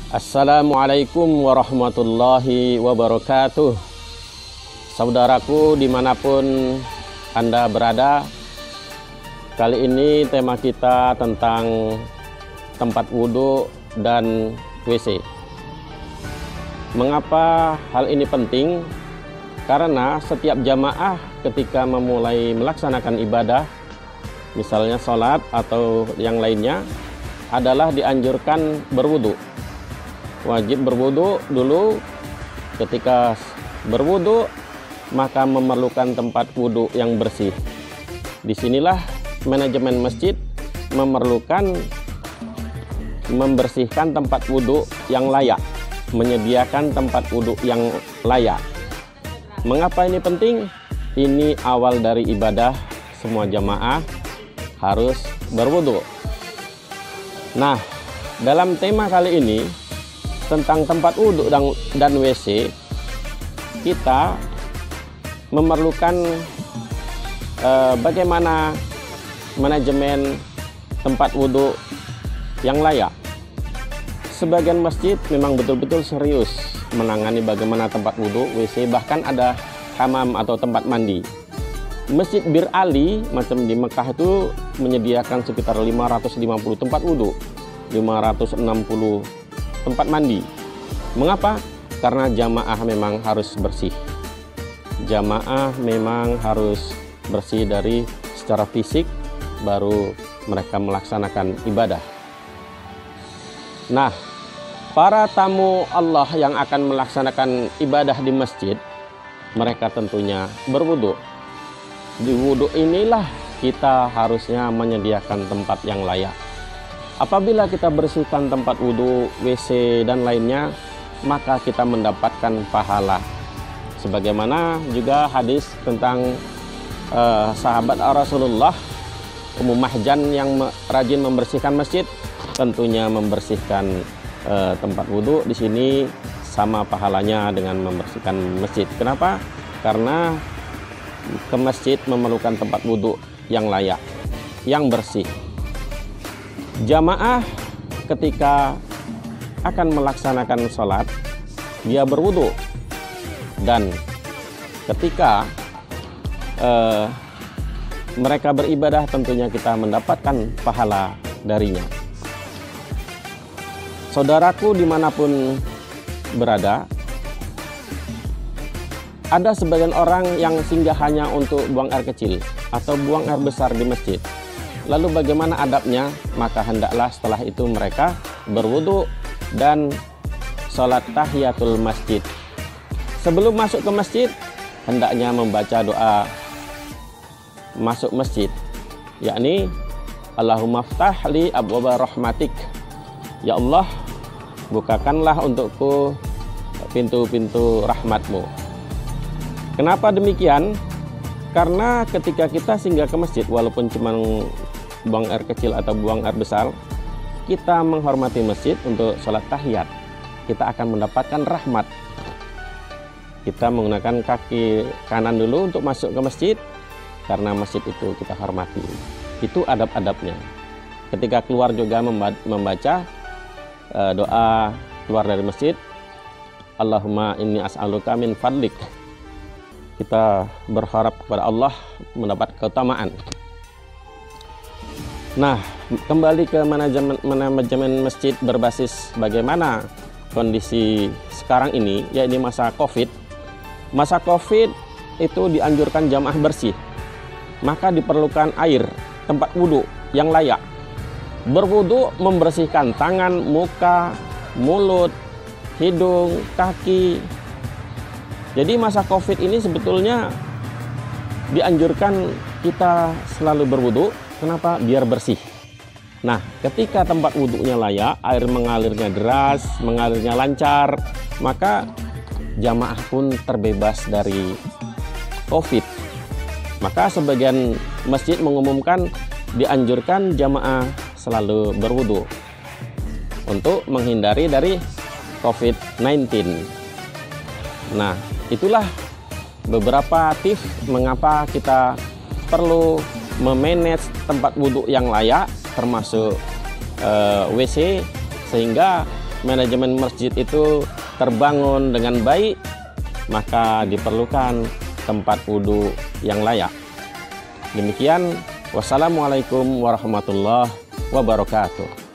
Assalamualaikum warahmatullahi wabarakatuh. Saudaraku dimanapun Anda berada, kali ini tema kita tentang tempat wudhu dan WC. Mengapa hal ini penting? Karena setiap jamaah ketika memulai melaksanakan ibadah, misalnya sholat atau yang lainnya, adalah dianjurkan berwudhu. Wajib berwudhu dulu. Ketika berwudhu, maka memerlukan tempat wudhu yang bersih. Disinilah manajemen masjid memerlukan membersihkan tempat wudhu yang layak, menyediakan tempat wudhu yang layak. Mengapa ini penting? Ini awal dari ibadah, semua jamaah harus berwudhu. Nah, dalam tema kali ini tentang tempat wudhu dan WC, kita memerlukan bagaimana manajemen tempat wudhu yang layak. Sebagian masjid memang betul-betul serius menangani bagaimana tempat wudhu, WC, bahkan ada hamam atau tempat mandi. Masjid Bir Ali macam di Mekah itu menyediakan sekitar 550 tempat wudhu, 560 tempat mandi. Mengapa? Karena jamaah memang harus bersih. Jamaah memang harus bersih dari secara fisik, baru mereka melaksanakan ibadah. Nah, para tamu Allah yang akan melaksanakan ibadah di masjid, mereka tentunya berwudhu. Di wudhu inilah kita harusnya menyediakan tempat yang layak. Apabila kita bersihkan tempat wudhu, WC, dan lainnya, maka kita mendapatkan pahala. Sebagaimana juga hadis tentang sahabat Rasulullah, Ummu Mahjan yang rajin membersihkan masjid, tentunya membersihkan tempat wudhu di sini sama pahalanya dengan membersihkan masjid. Kenapa? Karena ke masjid memerlukan tempat wudhu yang layak, yang bersih. Jamaah ketika akan melaksanakan sholat, dia berwudhu, dan ketika mereka beribadah tentunya kita mendapatkan pahala darinya. Saudaraku dimanapun berada, ada sebagian orang yang singgah hanya untuk buang air kecil atau buang air besar di masjid. Lalu bagaimana adabnya? Maka hendaklah setelah itu mereka berwudhu dan sholat tahiyatul masjid. Sebelum masuk ke masjid, hendaknya membaca doa masuk masjid, yakni Allahumma ftah li abwaba rahmatik. Ya Allah, bukakanlah untukku pintu-pintu rahmatmu. Kenapa demikian? Karena ketika kita singgah ke masjid, walaupun cuma buang air kecil atau buang air besar, kita menghormati masjid untuk sholat tahiyat, kita akan mendapatkan rahmat. Kita menggunakan kaki kanan dulu untuk masuk ke masjid, karena masjid itu kita hormati. Itu adab-adabnya. Ketika keluar juga membaca doa keluar dari masjid, Allahumma inni as'aluka min fadlik. Kita berharap kepada Allah mendapat keutamaan. Nah, kembali ke manajemen masjid berbasis bagaimana kondisi sekarang ini, yaitu masa COVID. Masa COVID itu dianjurkan jamaah bersih, maka diperlukan air, tempat wudhu yang layak. Berwudhu membersihkan tangan, muka, mulut, hidung, kaki. Jadi masa COVID ini sebetulnya dianjurkan kita selalu berwudhu. Kenapa? Biar bersih. Nah, ketika tempat wudhunya layak, air mengalirnya deras, mengalirnya lancar, maka jamaah pun terbebas dari COVID. Maka sebagian masjid mengumumkan dianjurkan jamaah selalu berwudhu untuk menghindari dari COVID-19. Nah, itulah beberapa tips mengapa kita perlu memanage tempat wudhu yang layak, termasuk WC, sehingga manajemen masjid itu terbangun dengan baik, maka diperlukan tempat wudhu yang layak. Demikian, wassalamualaikum warahmatullahi wabarakatuh.